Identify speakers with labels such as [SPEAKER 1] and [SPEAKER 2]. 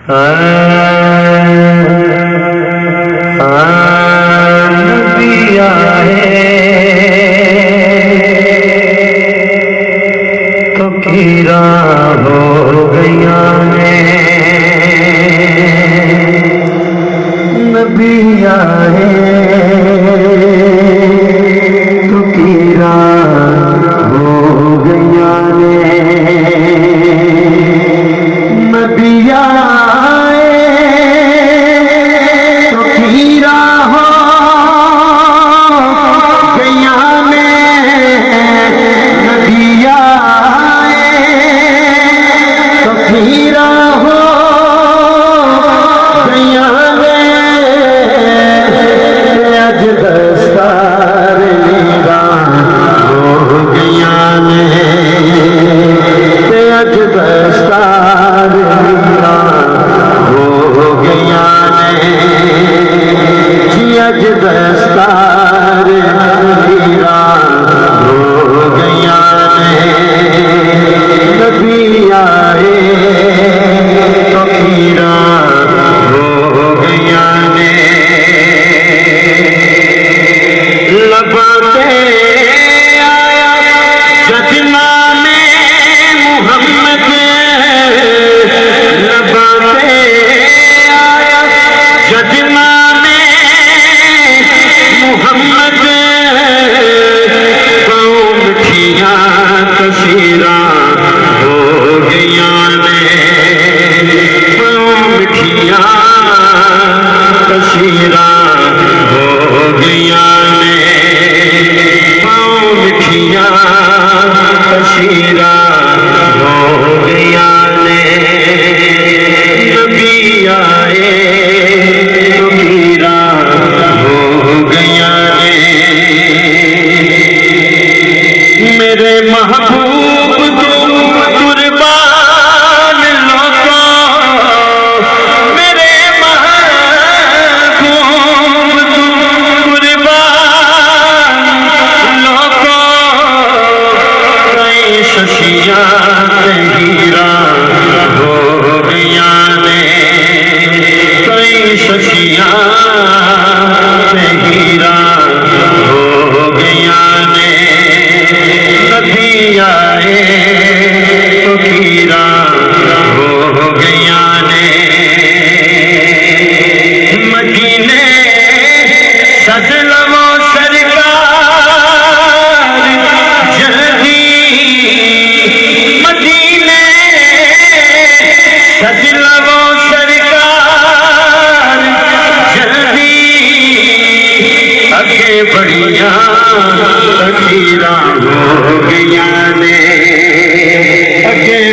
[SPEAKER 1] नबी आए तो कीरा हो गया ने, नबी आए तो कीरा हो गया ने, नबी आए तो कीरा हो गया ने, नबी आए तो कीरा हो गया ने, अज दस्तार नीरा हो गया ने, अज दस्तार नीरा हो गया ने, अज दस्तार नीरा हो गया ने, नबी आए तो कीरा हो गया ने, लबाते आया जजना में मुहम्मद, लबाते आया जजना में मुहम्मद, कौम खिया तसीरा हो गया ने, कौम खिया तसीरा हो गया ने, कौम खिया तसीरा हो गया ने, नबी आए तो कीरा हो गया ने, मेरे महबूब तुम कुर्बान लोगों, मेरे महबूब तुम कुर्बान लोगों, कई शशियां हीरा हो गया ने, कई शशियां हीरा हो गया ने, नबी आए तो कीरा हो गया ने, मदीने सज लवो सरकार जल्दी, मदीने सज लवो सरकार जल्दी, अगे बढ़िया तकीरा हो गया ने, अगे